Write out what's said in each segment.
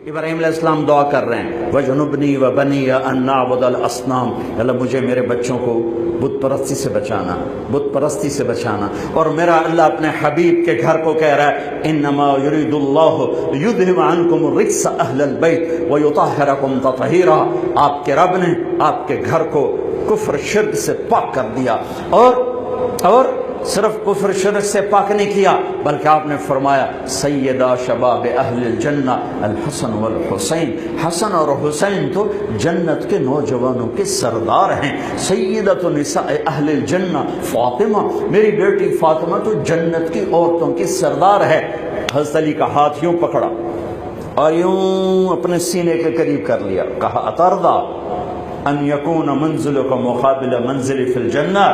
ابراہیم علیہ السلام دعا کر رہے ہیں وجنبنی وبنی ان نعبد الاصنام، اللہ مجھے میرے بچوں کو بت پرستی سے بچانا، بت پرستی سے بچانا۔ اور میرا اللہ اپنے حبیب کے گھر کو کہہ رہا ہے انما یرید اللہ لیذھب عنکم الرجس اہل البیت ویطہرکم تطہیرا، آپ کے رب نے آپ کے گھر کو کفر شرک سے پاک کر دیا، اور صرف کفر شرک سے پاک نہیں کیا بلکہ آپ نے فرمایا سیدہ شباب اہل الجنہ الحسن والحسین، حسن اور حسین تو جنت کے نوجوانوں کے سردار ہیں، سیدۃ نساء اہل الجنہ فاطمہ، میری بیٹی فاطمہ تو جنت کی عورتوں کی سردار ہے۔ حضرت علی کا ہاتھ یوں پکڑا اور یوں اپنے سینے کے قریب کر لیا، کہا اترضا ان یکون منزلک مقابل منزلی فی الجنہ،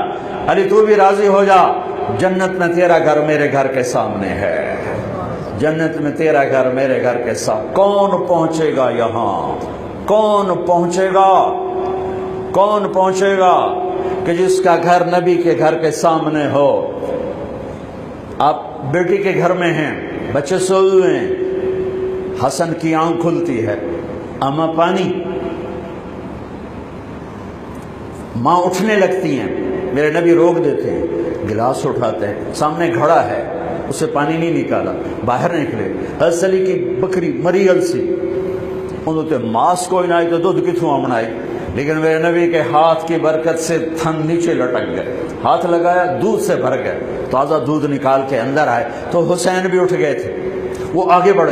علی تو بھی راضی ہو جا، جنت میں تیرا گھر میرے گھر کے سامنے ہے، جنت میں تیرا گھر میرے گھر کے سامنے۔ کون پہنچے گا یہاں؟ کون پہنچے گا؟ کون پہنچے گا کہ جس کا گھر نبی کے گھر کے سامنے ہو؟ آپ بیٹی کے گھر میں ہیں، بچے سوئے ہوئے ہیں، حسن کی آنکھ کھلتی ہے، اما پانی، ماں اٹھنے لگتی ہیں، میرے نبی روک دیتے ہیں، گلاس اٹھاتے ہیں، سامنے گھڑا ہے، اسے پانی نہیں نکالا، باہر نکلے، حضرت علی کی بکری مری سی انہوں تے ماس کوئی نہ آئی تو دودھ کتوں آمنائی، لیکن میرے نبی کے ہاتھ کی برکت سے تھن نیچے لٹک گئے، ہاتھ لگایا دودھ سے بھر گئے، تازہ دودھ نکال کے اندر آئے تو حسین بھی اٹھ گئے تھے، وہ آگے بڑھ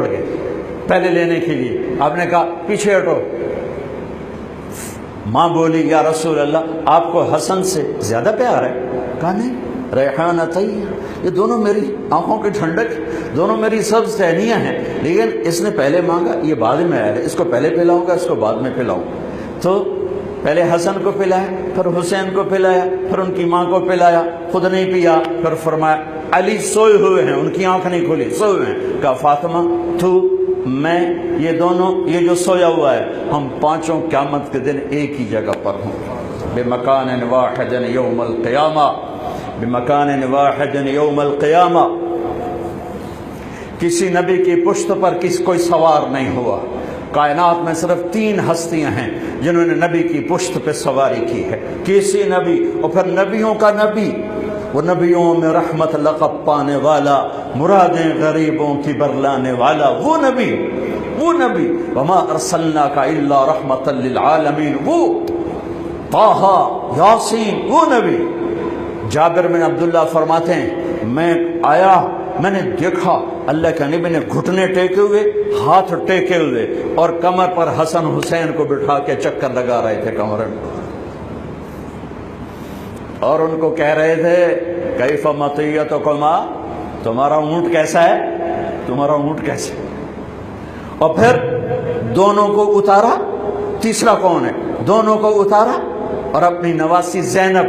گئے پہلے لینے کے لیے، آپ نے کہا پیچھے ہٹو، ماں بولی یا رسول اللہ آپ کو حسن سے زیادہ پیار ہے؟ کہا نہیں، ریحانہ طیب، یہ دونوں میری آنکھوں کی ٹھنڈک، دونوں میری سبز ٹہنیاں ہیں، لیکن اس نے پہلے مانگا، یہ بعد میں آیا ہے، اس کو پہلے پلاؤں گا، اس کو بعد میں پلاؤں، تو پہلے حسن کو پلایا، پھر حسین کو پلایا، پھر ان کی ماں کو پلایا، خود نہیں پیا، پھر فرمایا علی سوئے ہوئے ہیں، ان کی آنکھ نہیں کھلی، سوئے ہوئے ہیں، کہا فاطمہ تو میں یہ دونوں، یہ جو سویا ہوا ہے، ہم پانچوں قیامت کے دن ایک ہی جگہ پر ہوں، بمکان واحد یوم القیامہ، بمکان واحد یوم القیامہ۔ کسی نبی کی پشت پر کوئی سوار نہیں ہوا، کائنات میں صرف 3 ہستیاں ہیں جنہوں نے نبی کی پشت پہ سواری کی ہے، کسی نبی، اور پھر نبیوں کا نبی، وہ نبیوں میں رحمت لقب پانے والا، مرادیں غریبوں کی برلانے والا، وہ نبی وما ارسلناک الا رحمت للعالمین، وہ طٰہٰ یاسین، وہ نبی۔ جابر بن عبداللہ فرماتے ہیں میں آیا، میں نے دیکھا اللہ کے نبی نے گھٹنے ٹیکے ہوئے، ہاتھ ٹیکے ہوئے، اور کمر پر حسن حسین کو بٹھا کے چکر لگا رہے تھے کمر میں، اور ان کو کہہ رہے تھے کیف مطیتکما، تمہارا اونٹ کیسا ہے، تمہارا اونٹ کیسا ہے۔ اور پھر دونوں کو اتارا، تیسرا کون ہے، دونوں کو اتارا اور اپنی نواسی زینب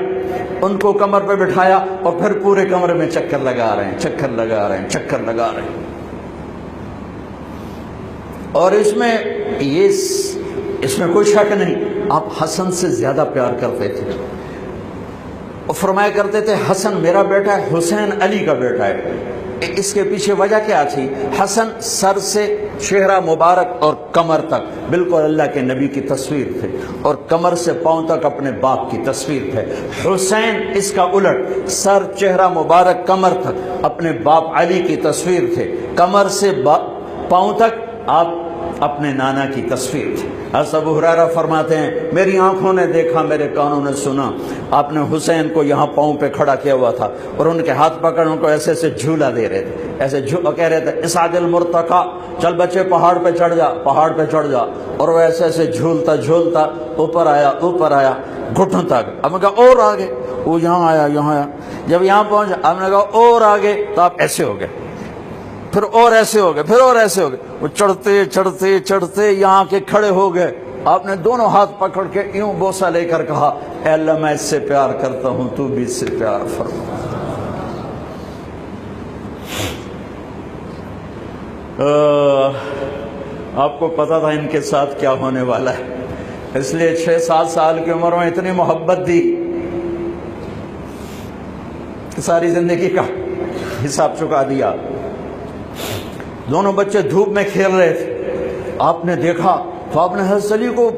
ان کو کمر پہ بٹھایا، اور پھر پورے کمرے میں چکر لگا رہے ہیں۔ اور اس میں کوئی شک نہیں، آپ حسن سے زیادہ پیار کرتے تھے، اور فرمایا کرتے تھے حسن میرا بیٹا ہے، حسین علی کا بیٹا ہے۔ اس کے پیچھے وجہ کیا تھی؟ حسن سر سے چہرہ مبارک اور کمر تک بالکل اللہ کے نبی کی تصویر تھے، اور کمر سے پاؤں تک اپنے باپ کی تصویر تھے۔ حسین اس کا الٹ، سر چہرہ مبارک کمر تک اپنے باپ علی کی تصویر تھے، کمر سے پاؤں تک آپ اپنے نانا کی تصویر تھی۔ حضرت ابو ہریرہ فرماتے ہیں میری آنکھوں نے دیکھا، میرے کانوں نے سنا، آپ نے حسین کو یہاں پاؤں پہ کھڑا کیا ہوا تھا، اور ان کے ہاتھ پکڑ ان کو ایسے ایسے جھولا دے رہے تھے، ایسے کہہ رہے تھے اسعد المرتقی، چل بچے پہاڑ پہ چڑھ جا، اور وہ ایسے ایسے جھولتا اوپر آیا گھٹن تک۔ اب نے کہا اور آگے، وہ یہاں آیا، جب یہاں پہنچا آپ نے کہا اور آگے، تو آپ ایسے ہو گئے، پھر اور ایسے ہو گئے، وہ چڑھتے یہاں کے کھڑے ہو گئے، آپ نے دونوں ہاتھ پکڑ کے یوں بوسہ لے کر کہا اے اللہ میں اس سے پیار کرتا ہوں، تو بھی اس سے پیار فرما۔ آپ کو پتا تھا ان کے ساتھ کیا ہونے والا ہے، اس لیے 6-7 سال کی عمر میں اتنی محبت دی، ساری زندگی کا حساب چکا دیا۔ دونوں بچے دھوپ میں کھیل رہے تھے، آپ نے دیکھا تو آپ نے حضرت علی کو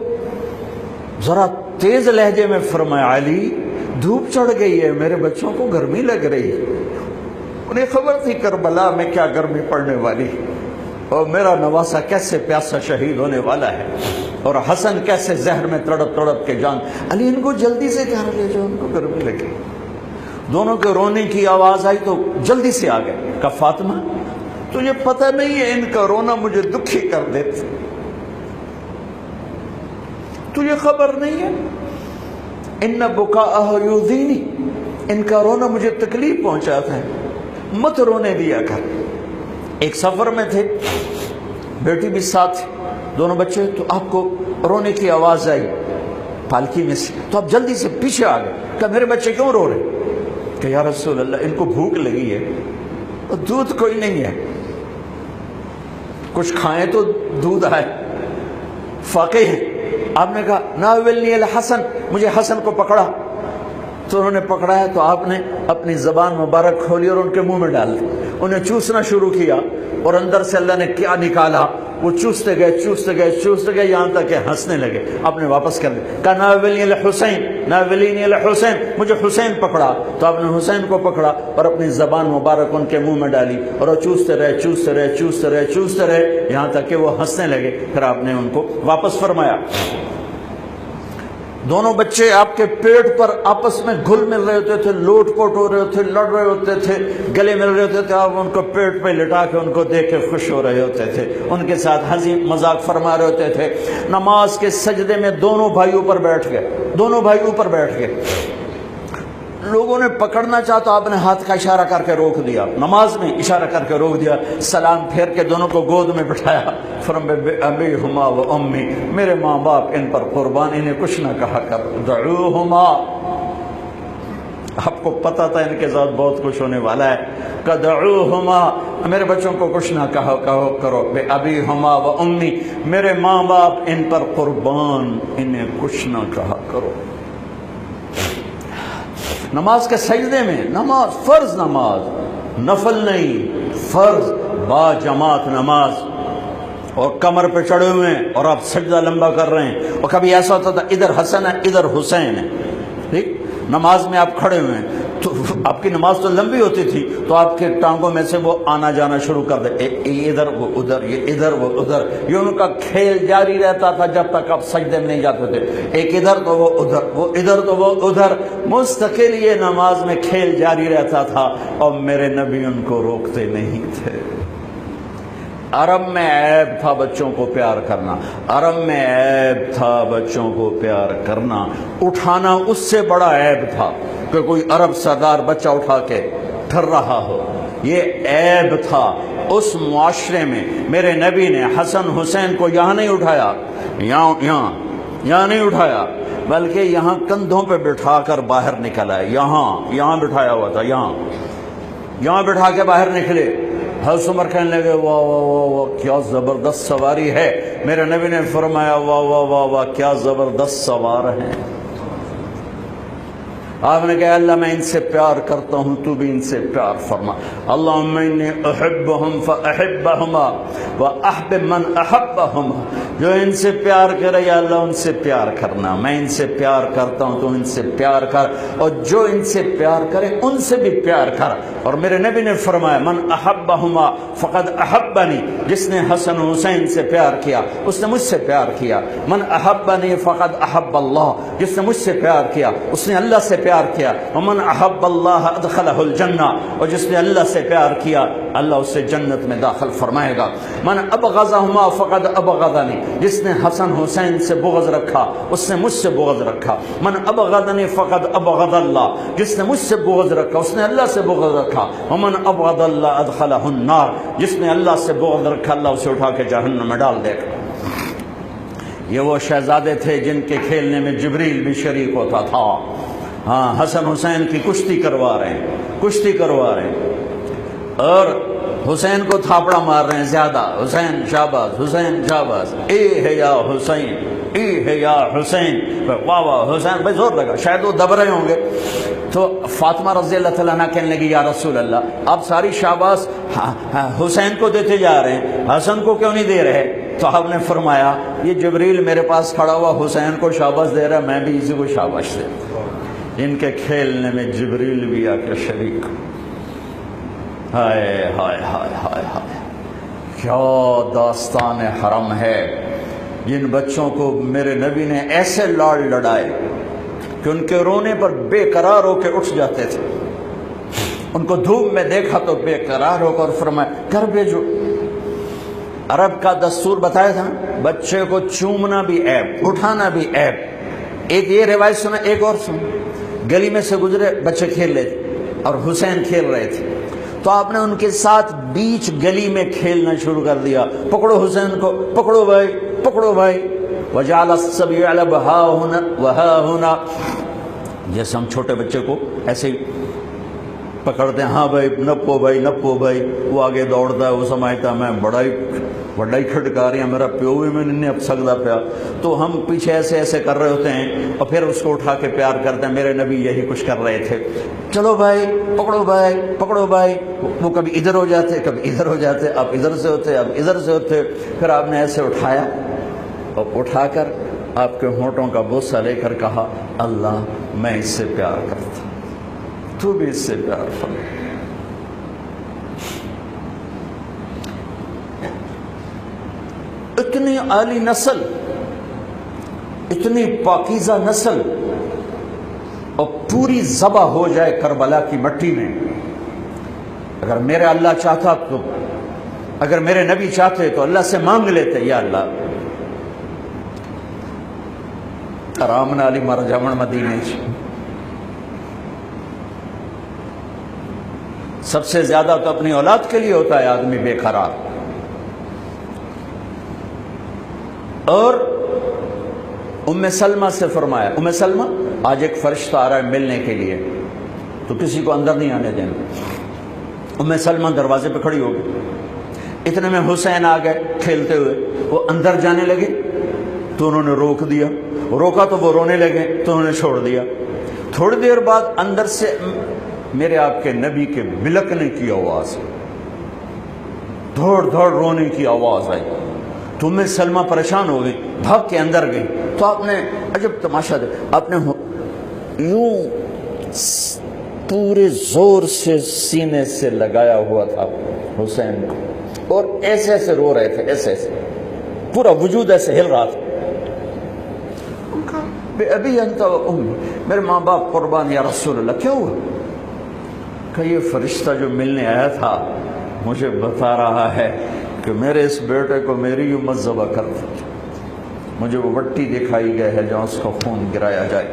ذرا تیز لہجے میں فرمایا، علی دھوپ چڑھ گئی ہے، میرے بچوں کو گرمی لگ رہی ہے۔ انہیں خبر تھی کربلا میں کیا گرمی پڑنے والی، اور میرا نواسا کیسے پیاسا شہید ہونے والا ہے، اور حسن کیسے زہر میں تڑپ تڑپ کے جان۔ علی ان کو جلدی سے گھر لے جاؤ، ان کو گرمی لگی۔ دونوں کے رونے کی آواز آئی تو جلدی سے آ گئے، کہا فاطمہ تجھے پتہ نہیں ہے ان کا رونا مجھے دکھی کر دیتا، تجھے خبر نہیں ہے، ان بکاءہ یؤذینی، ان کا رونا مجھے تکلیف پہنچاتا ہے، مت رونے دیا کر۔ ایک سفر میں تھے، بیٹی بھی ساتھ تھی، دونوں بچے، تو آپ کو رونے کی آواز آئی پالکی میں سے، تو آپ جلدی سے پیچھے آ گئے، کہ میرے بچے کیوں رو رہے؟ کہ یا رسول اللہ ان کو بھوک لگی ہے، اور دودھ کوئی نہیں ہے، کچھ کھائیں تو دودھ آئے، فاقے ہیں۔ آپ نے کہا ناولنی الحسن، مجھے حسن کو پکڑا، تو انہوں نے پکڑایا تو آپ نے اپنی زبان مبارک کھولی اور ان کے منہ میں ڈال دی، انہیں چوسنا شروع کیا، اور اندر سے اللہ نے کیا نکالا، وہ چوستے گئے چوستے گئے چوستے گئے یہاں تک کہ ہنسنے لگے۔ آپ نے واپس کر دیا، کہا ناولنی الحسین ناولنی الحسین، مجھے حسین پکڑا، تو آپ نے حسین کو پکڑا اور اپنی زبان مبارک ان کے منہ میں ڈالی، اور وہ چوستے رہے چوستے رہے چوستے رہے چوستے رہے یہاں تک کہ وہ ہنسنے لگے، پھر آپ نے ان کو واپس فرمایا۔ دونوں بچے آپ کے پیٹ پر آپس میں گھل مل رہے ہوتے تھے، لوٹ پوٹ ہو رہے ہوتے تھے، لڑ رہے ہوتے تھے، گلے مل رہے ہوتے تھے، آپ ان کو پیٹ پہ لٹا کے ان کو دیکھ کے خوش ہو رہے ہوتے تھے، ان کے ساتھ ہنسی مذاق فرما رہے ہوتے تھے۔ نماز کے سجدے میں دونوں بھائی اوپر بیٹھ گئے، دونوں بھائی اوپر بیٹھ گئے، لوگوں نے پکڑنا چاہا تو آپ نے ہاتھ کا اشارہ کر کے روک دیا، نماز میں اشارہ کر کے روک دیا، سلام پھیر کے دونوں کو گود میں بٹھایا، فرمایا ابیہما و امی، میرے ماں باپ ان پر قربان، انہیں کچھ نہ کہا کر، دعوہما، آپ کو پتا تھا ان کے ساتھ بہت کچھ ہونے والا ہے، کہ دعوہما، میرے بچوں کو کچھ نہ کہو کرو، ابیہما و امی، میرے ماں باپ ان پر قربان، انہیں کچھ نہ کہا کرو۔ نماز کے سجدے میں، نماز فرض، نماز نفل نہیں، فرض با جماعت نماز، اور کمر پہ چڑھے ہوئے ہیں اور آپ سجدہ لمبا کر رہے ہیں، اور کبھی ایسا ہوتا تھا ادھر حسن ہے ادھر حسین ہے، ٹھیک، نماز میں آپ کھڑے ہوئے ہیں تو آپ کی نماز تو لمبی ہوتی تھی تو آپ کے ٹانگوں میں سے وہ آنا جانا شروع کر دے، ادھر وہ ادھر، یہ ادھر وہ ادھر، یہ ان کا کھیل جاری رہتا تھا جب تک آپ سجدے میں نہیں جاتے تھے، ایک ادھر تو وہ ادھر، وہ ادھر تو وہ ادھر، مستقل یہ نماز میں کھیل جاری رہتا تھا، اور میرے نبی ان کو روکتے نہیں تھے۔ عرب میں عیب تھا بچوں کو پیار کرنا، عرب میں عیب تھا بچوں کو پیار کرنا، اٹھانا اس سے بڑا عیب تھا کہ کوئی عرب سردار بچہ اٹھا کے پھر رہا ہو، یہ عیب تھا۔ اس معاشرے میں میرے نبی نے حسن حسین کو یہاں نہیں اٹھایا، یہاں نہیں اٹھایا، بلکہ یہاں کندھوں پہ بٹھا کر باہر نکلا ہے، یہاں بٹھایا ہوا تھا، یہاں بٹھا کے باہر نکلے۔ حضرت عمر کہنے لگے واہ واہ واہ واہ کیا زبردست سواری ہے، میرے نبی نے فرمایا واہ واہ واہ واہ کیا زبردست سوار ہیں۔ آپ نے کہا اللہ میں ان سے پیار کرتا ہوں، تو بھی ان سے پیار فرما، اللہم انی احبہم فاحبہما واحبب من احبہما، جو ان سے پیار کرے یا اللہ ان سے پیار کرنا، میں ان سے پیار کرتا ہوں تو ان سے پیار کر، اور جو ان سے پیار کرے ان سے بھی پیار کر۔ اور میرے نبی نے فرمایا من احبہما فقد احبنی، جس نے حسن حسین سے پیار کیا اس نے مجھ سے پیار کیا، من احبنی فقد احب اللہ، جس نے مجھ سے پیار کیا اس نے اللہ سے پیار کیا، ومن احب اللہ ادخلہ الجنہ، اور جس نے اللہ سے پیار کیا اللہ اسے جنت میں داخل فرمائے گا، من ابغضہما فقد ابغضنی، جس نے حسن حسین سے بغض رکھا اس نے مجھ سے بغض رکھا، من ابغضنی فقد ابغض اللہ، جس نے مجھ سے بغض رکھا اس نے اللہ سے بغض رکھا، ومن ابغض اللہ ادخلہ النار، جس نے اللہ سے بغض رکھا اللہ اسے اٹھا کے جہنم میں ڈال دے گا۔ یہ وہ شہزادے تھے جن کے کھیلنے میں جبریل بھی شریک ہوتا تھا۔ ہاں حسن حسین کی کشتی کروا رہے ہیں اور حسین کو تھاپڑا مار رہے ہیں زیادہ، حسین شاباز حسین شاباز، اے ہے یا حسین، اے ہے یا حسین، واہ واہ حسین، بھائی زور لگا، شاید وہ دب رہے ہوں گے تو فاطمہ رضی اللہ تعالیٰ عنہ کہنے لگی یا رسول اللہ آپ ساری شاباش حسین کو دیتے جا رہے ہیں، حسن کو کیوں نہیں دے رہے؟ تو آپ نے فرمایا یہ جبریل میرے پاس کھڑا ہوا حسین کو شاباش دے رہا ہے، میں بھی اسی کو شاباش دے رہا ہوں۔ ان کے کھیلنے میں جبریل بھی آ کے شریک۔ ہائے ہائے ہائے ہائے ہائے، کیا داستان حرم ہے۔ جن بچوں کو میرے نبی نے ایسے لاڑ لڑائے کہ ان کے رونے پر بے قرار ہو کے اٹھ جاتے تھے، ان کو دھوپ میں دیکھا تو بے قرار ہو کر فرمایا گھر بھیجو۔ عرب کا دستور بتایا تھا بچے کو چومنا بھی عیب، اٹھانا بھی عیب۔ ایک یہ روایت سنا، ایک اور سن، گلی میں سے گزرے بچے کھیل رہے تھے اور حسین کھیل رہے تھے، تو آپ نے ان کے ساتھ بیچ گلی میں کھیلنا شروع کر دیا، پکڑو حسین کو، پکڑو بھائی پکڑو بھائی۔ وجعل الصبی یلعب ہا ہنا وہا ہنا، جیسے ہم چھوٹے بچے کو ایسے ہی پکڑتے ہیں، ہاں بھائی نپو بھائی نپو بھائی، وہ آگے دوڑتا ہے، وہ سمجھتا ہے میں بڑا ہی کھٹکاریاں میرا پیو بھی میں نے اب سکتا پیا، تو ہم پیچھے ایسے ایسے کر رہے ہوتے ہیں اور پھر اس کو اٹھا کے پیار کرتے ہیں۔ میرے نبی یہی کچھ کر رہے تھے، چلو بھائی پکڑو بھائی پکڑو بھائی، وہ کبھی ادھر ہو جاتے کبھی ادھر ہو جاتے، اب ادھر سے ہوتے اب ادھر سے ہوتے، پھر آپ نے ایسے اٹھایا اور اٹھا کر آپ کے ہونٹوں کا بوسہ لے کر کہا اللہ میں اس سے پیار کرتا، تو بھی اس سے پیار فرما۔ اتنی عالی نسل، اتنی پاکیزہ نسل، اور پوری ذبح ہو جائے کربلا کی مٹی میں۔ اگر میرا اللہ چاہتا تو، اگر میرے نبی چاہتے تو اللہ سے مانگ لیتے یا اللہ آرام نالی مر جاون مدینے چ۔ سب سے زیادہ تو اپنی اولاد کے لیے ہوتا ہے آدمی بے قرار۔ اور ام سلمہ سے فرمایا، ام سلمہ آج ایک فرشتہ آ رہا ہے ملنے کے لیے، تو کسی کو اندر نہیں آنے دینا۔ ام سلمہ دروازے پہ کھڑی ہو گئی، اتنے میں حسین آ گئے کھیلتے ہوئے، وہ اندر جانے لگے تو انہوں نے روک دیا، روکا تو وہ رونے لگے تو انہوں نے چھوڑ دیا۔ تھوڑی دیر بعد اندر سے میرے آپ کے نبی کے بلکنے کی آواز، دھوڑ دھوڑ رونے کی آواز آئی، تو ام سلمہ پریشان ہو گئی، بھاگ کے اندر گئی۔ تو آپ نے عجب تماشا دے، آپ نے یوں پورے زور سے سینے سے لگایا ہوا تھا حسین کو، اور ایسے ایسے رو رہے تھے، ایسے ایسے پورا وجود ایسے ہل رہا تھا۔ بے ابی انت و امی، میرے ماں باپ قربان یا رسول اللہ۔ کیا ہوا؟ کہ یہ فرشتہ جو ملنے آیا تھا مجھے بتا رہا ہے کہ میرے اس بیٹے کو میری امت ذبح کر دی، مجھے وہ وٹی دکھائی گئی ہے جہاں اس کا خون گرایا جائے۔